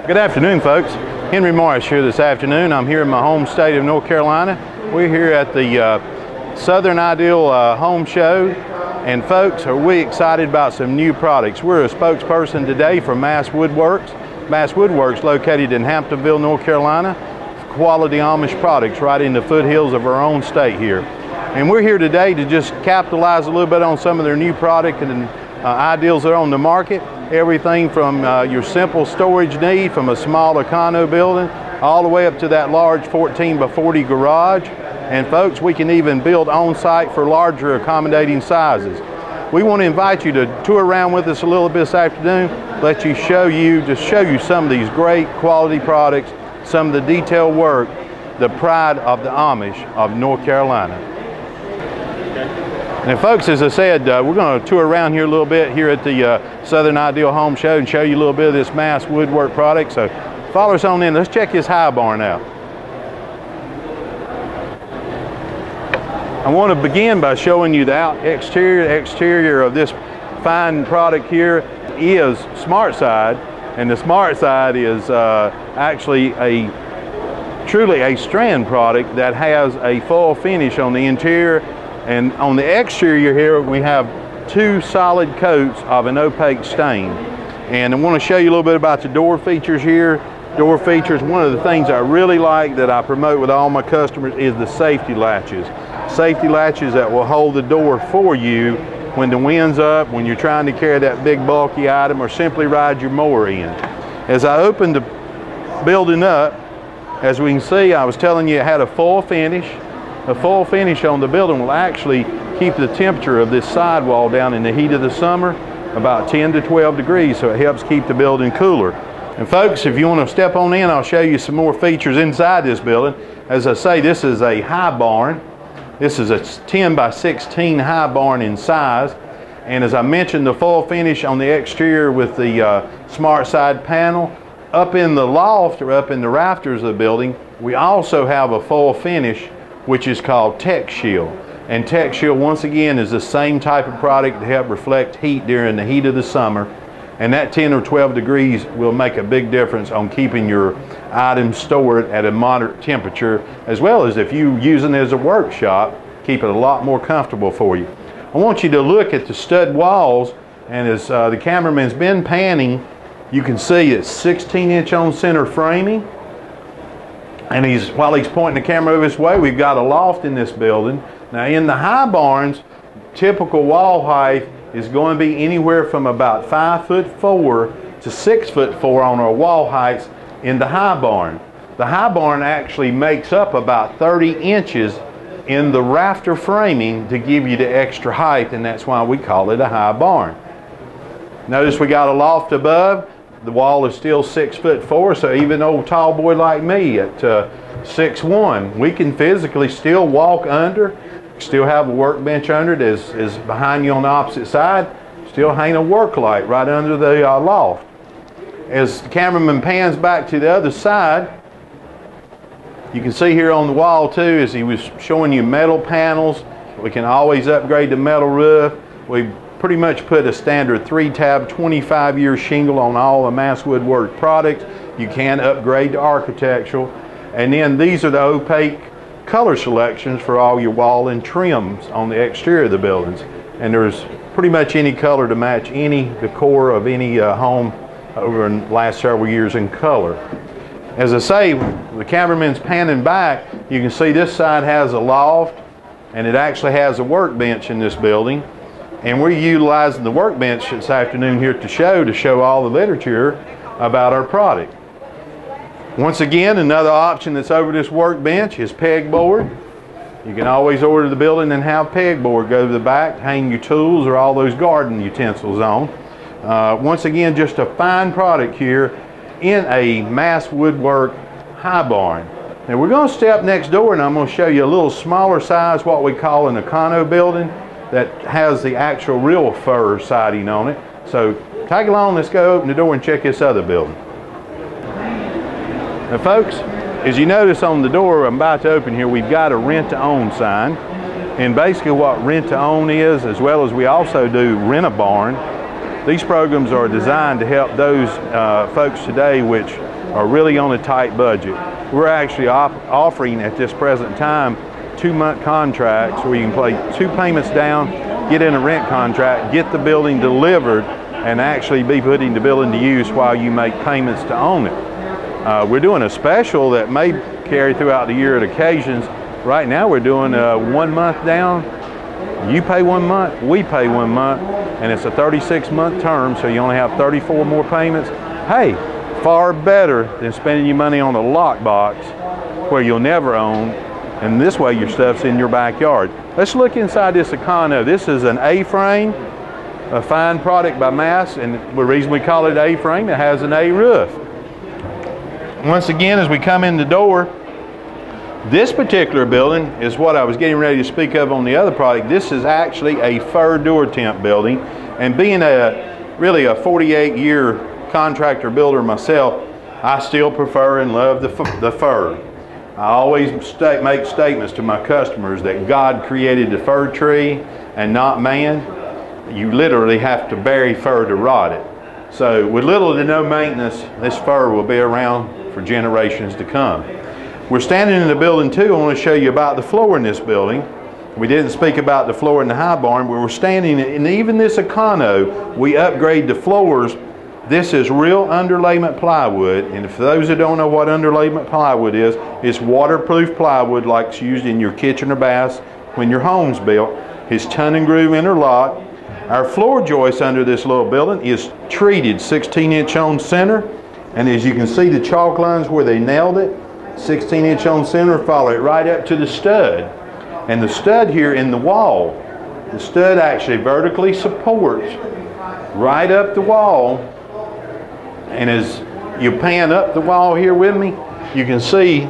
Good afternoon, folks. Henry Morris here this afternoon. I'm here in my home state of North Carolina. We're here at the Southern Ideal Home Show. And folks, are we excited about some new products? We're a spokesperson today for Mass Woodworks. Mass Woodworks, located in Hamptonville, North Carolina. Quality Amish products right in the foothills of our own state here. And we're here today to just capitalize a little bit on some of their new product and ideals that are on the market. Everything from your simple storage need from a small econo building all the way up to that large 14 by 40 garage. And folks, we can even build on site for larger accommodating sizes. We want to invite you to tour around with us a little bit this afternoon, let you show you some of these great quality products, some of the detailed work, the pride of the Amish of North Carolina. And folks, as I said, we're going to tour around here a little bit here at the Southern Ideal Home Show and show you a little bit of this Mass Woodwork product. So follow us on in. Let's check his high barn out. I want to begin by showing you the exterior of this fine product here is Smart Side, and the Smart Side is actually truly a strand product that has a full finish on the interior. And on the exterior here, we have two solid coats of an opaque stain. And I want to show you a little bit about the door features here. Door features, one of the things I really like that I promote with all my customers is the safety latches. Safety latches that will hold the door for you when the wind's up, when you're trying to carry that big bulky item or simply ride your mower in. As I opened the building up, as we can see, I was telling you it had a full finish. A full finish on the building will actually keep the temperature of this sidewall down in the heat of the summer about 10 to 12 degrees, so it helps keep the building cooler. And folks, if you want to step on in, I'll show you some more features inside this building. As I say, this is a high barn. This is a 10 by 16 high barn in size. And as I mentioned, the full finish on the exterior with the Smart Side panel. Up in the loft or up in the rafters of the building, we also have a full finish which is called Tech Shield. And Tech Shield, once again, is the same type of product to help reflect heat during the heat of the summer. And that 10 or 12 degrees will make a big difference on keeping your items stored at a moderate temperature, as well as if you use it as a workshop, keep it a lot more comfortable for you. I want you to look at the stud walls, and as the cameraman's been panning, you can see it's 16-inch on center framing. And while he's pointing the camera this way, we've got a loft in this building. Now in the high barns, typical wall height is going to be anywhere from about 5'4" to 6'4" on our wall heights in the high barn. The high barn actually makes up about 30 inches in the rafter framing to give you the extra height, and that's why we call it a high barn. Notice we got a loft above. The wall is still 6'4", so even an old tall boy like me at 6'1", we can physically still walk under, still have a workbench under it is behind you on the opposite side, still hang a work light right under the loft. As the cameraman pans back to the other side, you can see here on the wall too, as he was showing you metal panels. We can always upgrade the metal roof. We pretty much put a standard 3-tab 25-year shingle on all the Mass Woodwork products. You can upgrade to architectural. And then these are the opaque color selections for all your wall and trims on the exterior of the buildings. And there's pretty much any color to match any decor of any home over the last several years in color. As I say, the cameraman's panning back, you can see this side has a loft, and it actually has a workbench in this building. And we're utilizing the workbench this afternoon here to show all the literature about our product. Once again, another option that's over this workbench is pegboard. You can always order the building and have pegboard go to the back to hang your tools or all those garden utensils on. Once again, just a fine product here in a Mass Woodwork high barn. Now we're going to step next door and I'm going to show you a little smaller size, what we call an econo building, that has the actual real fir siding on it. So tag along, let's go open the door and check this other building. Now folks, as you notice on the door I'm about to open here, we've got a rent to own sign. And basically what rent to own is, as well as we also do Rent-A-Barn, these programs are designed to help those folks today which are really on a tight budget, we're actually offering at this present time 2-month contracts where you can pay 2 payments down, get in a rent contract, get the building delivered, and actually be putting the building to use while you make payments to own it. We're doing a special that may carry throughout the year at occasions. Right now we're doing 1 month down. You pay 1 month, we pay 1 month, and it's a 36-month term, so you only have 34 more payments. Hey, far better than spending your money on a lockbox where you'll never own, and this way your stuff's in your backyard. Let's look inside this Econo. This is an A-frame, a fine product by Mass, and the reason we call it A-frame, it has an A roof. Once again, as we come in the door, this particular building is what I was getting ready to speak of on the other product. This is actually a fir door temp building, and being really a 48-year contractor builder myself, I still prefer and love the fir. I always make statements to my customers that God created the fir tree and not man. You literally have to bury fir to rot it. So with little to no maintenance, this fir will be around for generations to come. We're standing in the building too. I want to show you about the floor in this building. We didn't speak about the floor in the high barn, but we're standing in even this Econo, we upgrade the floors. This is real underlayment plywood, and for those that don't know what underlayment plywood is, it's waterproof plywood like it's used in your kitchen or baths when your home's built. It's ton and groove interlock. Our floor joist under this little building is treated 16-inch on center, and as you can see the chalk lines where they nailed it, 16-inch on center, follow it right up to the stud. And the stud here in the wall, the stud actually vertically supports right up the wall. And as you pan up the wall here with me, you can see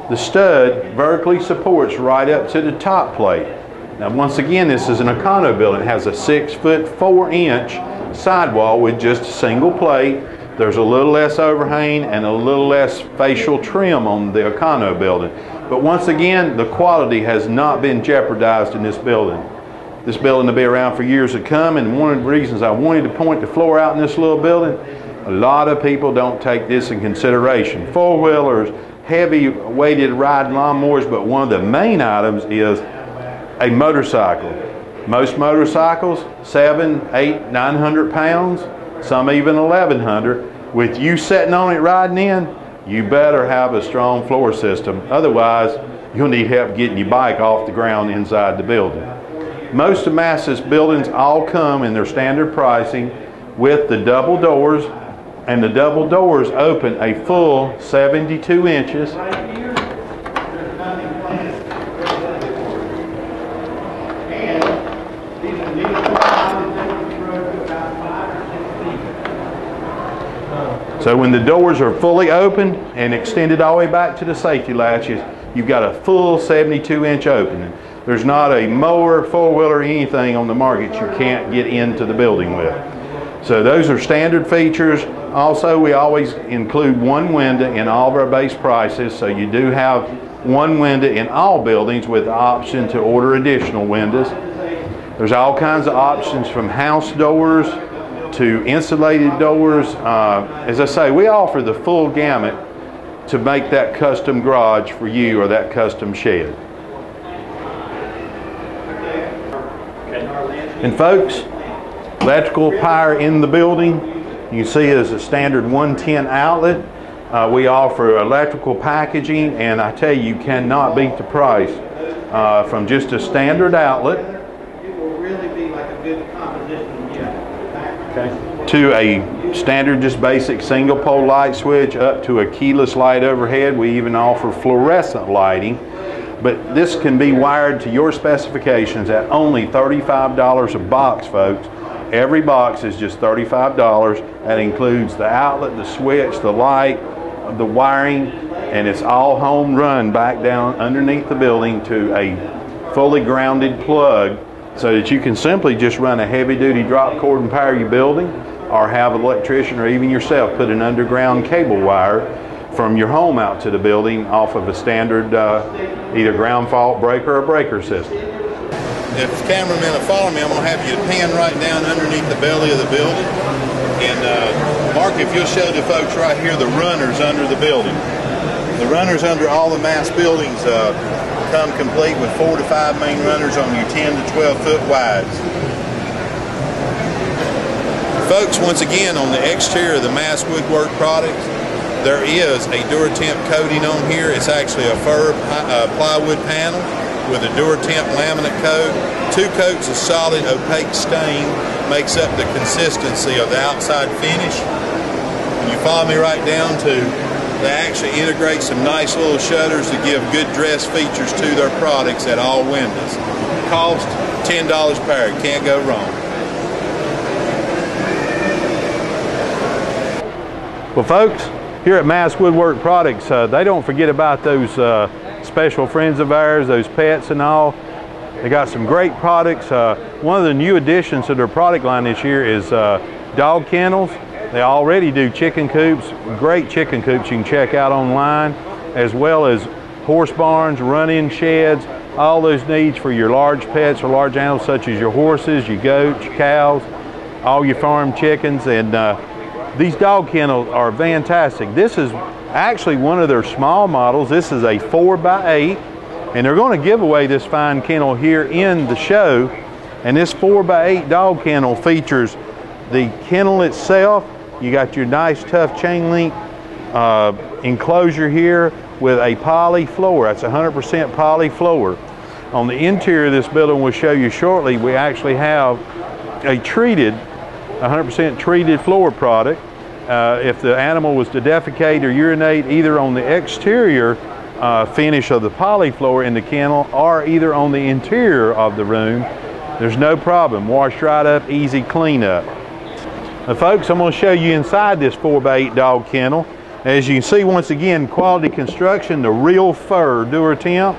the stud vertically supports right up to the top plate. Now once again, this is an Econo building. It has a 6'4" sidewall with just a single plate. There's a little less overhang and a little less facial trim on the Econo building. But once again, the quality has not been jeopardized in this building. This building will be around for years to come, and one of the reasons I wanted to point the floor out in this little building, a lot of people don't take this in consideration. Four-wheelers, heavy weighted riding lawnmowers, but one of the main items is a motorcycle. Most motorcycles, 700, 800, 900 pounds, some even 1,100. With you sitting on it riding in, you better have a strong floor system. Otherwise, you'll need help getting your bike off the ground inside the building. Most of Mass's buildings all come in their standard pricing with the double doors, and the double doors open a full 72 inches. So when the doors are fully open and extended all the way back to the safety latches, you've got a full 72-inch opening. There's not a mower, four-wheeler, anything on the market you can't get into the building with. So those are standard features. Also, we always include one window in all of our base prices, so you do have one window in all buildings with the option to order additional windows. There's all kinds of options from house doors to insulated doors. As I say, we offer the full gamut to make that custom garage for you or that custom shed. And folks, electrical power in the building, you can see it is a standard 110 outlet. We offer electrical packaging, and I tell you cannot beat the price from just a standard outlet. It will really be like a good composition. To a standard just basic single pole light switch up to a keyless light overhead. We even offer fluorescent lighting, but this can be wired to your specifications at only $35 a box, folks. Every box is just $35. That includes the outlet, the switch, the light, the wiring, and it's all home run back down underneath the building to a fully grounded plug, so that you can simply just run a heavy-duty drop cord and power your building, or have an electrician or even yourself put an underground cable wire from your home out to the building off of a standard either ground fault breaker or breaker system. If the cameramen will follow me, I'm going to have you pan right down underneath the belly of the building, and Mark, if you'll show the folks right here the runners under the building. The runners under all the mass buildings come complete with 4 to 5 main runners on your 10 to 12 foot wides. Folks, once again, on the exterior of the mass woodwork products, there is a DuraTemp coating on here. It's actually a fir plywood panel with a DuraTemp laminate coat. 2 coats of solid opaque stain makes up the consistency of the outside finish. And you follow me right down to, they actually integrate some nice little shutters to give good dress features to their products at all windows. Cost $10 per, can't go wrong. Well, folks, here at Mass Woodwork Products, they don't forget about those special friends of ours, those pets and all. They got some great products. One of the new additions to their product line this year is dog kennels. They already do chicken coops, great chicken coops you can check out online, as well as horse barns, run-in sheds, all those needs for your large pets or large animals such as your horses, your goats, your cows, all your farm chickens. And these dog kennels are fantastic. This is actually one of their small models. This is a 4x8, and they're going to give away this fine kennel here in the show. And this 4x8 dog kennel features the kennel itself. You got your nice tough chain link enclosure here with a poly floor. That's 100% poly floor. On the interior of this building, we'll show you shortly, we actually have a treated, 100% treated floor product. If the animal was to defecate or urinate either on the exterior finish of the poly floor in the kennel or either on the interior of the room, there's no problem. Wash right up, easy cleanup. Now folks, I'm going to show you inside this 4x8 dog kennel. As you can see, once again, quality construction, the real fur DuraTemp.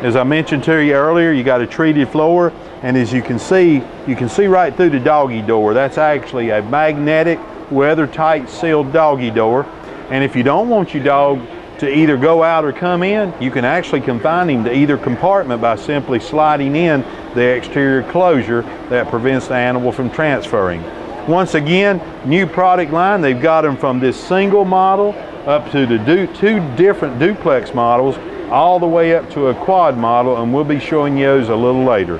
As I mentioned to you earlier, you got a treated floor, and as you can see right through the doggy door. That's actually a magnetic, weather-tight sealed doggy door. And if you don't want your dog to either go out or come in, you can actually confine him to either compartment by simply sliding in the exterior closure that prevents the animal from transferring. Once again, new product line. They've got them from this single model up to the 2 different duplex models, all the way up to a quad model, and we'll be showing you those a little later.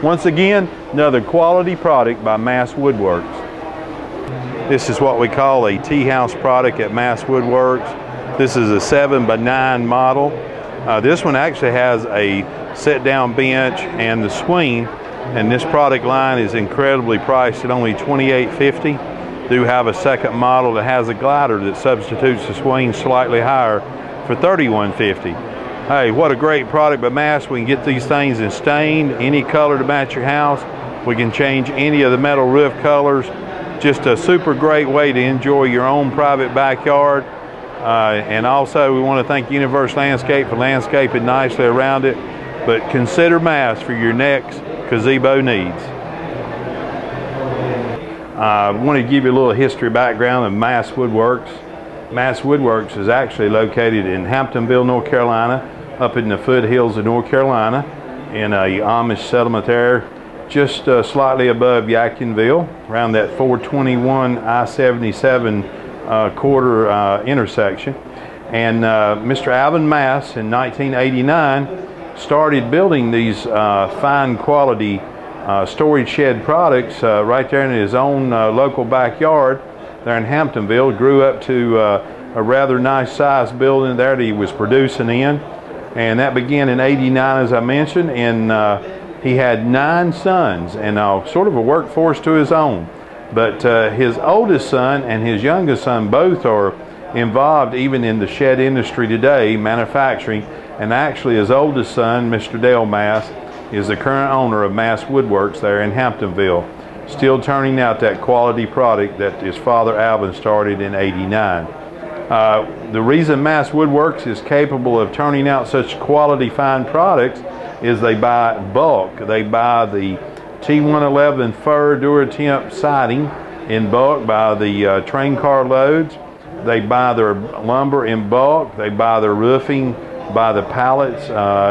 Once again, another quality product by Mass Woodworks. This is what we call a tea house product at Mass Woodworks. This is a 7x9 model. This one actually has a sit-down bench and the swing, and this product line is incredibly priced at only $28.50. Do have a second model that has a glider that substitutes the swing slightly higher for $31.50. Hey, what a great product by Mass. We can get these things in stained, any color to match your house. We can change any of the metal roof colors. Just a super great way to enjoy your own private backyard. And also we want to thank Universe Landscape for landscaping nicely around it. But consider Mass for your next gazebo needs. I want to give you a little history background of Mass Woodworks. Mass Woodworks is actually located in Hamptonville, North Carolina, up in the foothills of North Carolina, in a Amish settlement there, just slightly above Yadkinville, around that 421 I-77 quarter intersection. And Mr. Alvin Mass in 1989 started building these fine quality storage shed products right there in his own local backyard there in Hamptonville. Grew up to a rather nice sized building there that he was producing in, and that began in '89, as I mentioned. And he had 9 sons and sort of a workforce to his own. But his oldest son and his youngest son both are involved even in the shed industry today, manufacturing. And actually his oldest son, Mr. Dale Mass, is the current owner of Mass Woodworks there in Hamptonville, still turning out that quality product that his father Alvin started in '89. The reason Mass Woodworks is capable of turning out such quality fine products is they buy bulk. They buy the T111 fur DuraTemp siding in bulk by the train car loads. They buy their lumber in bulk. They buy their roofing by the pallets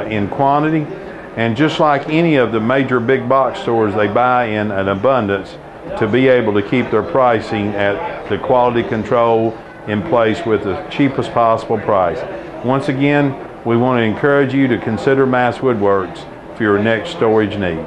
in quantity. And just like any of the major big box stores, they buy in an abundance to be able to keep their pricing at the quality control in place with the cheapest possible price. Once again, we want to encourage you to consider Mass Woodworks for your next storage need.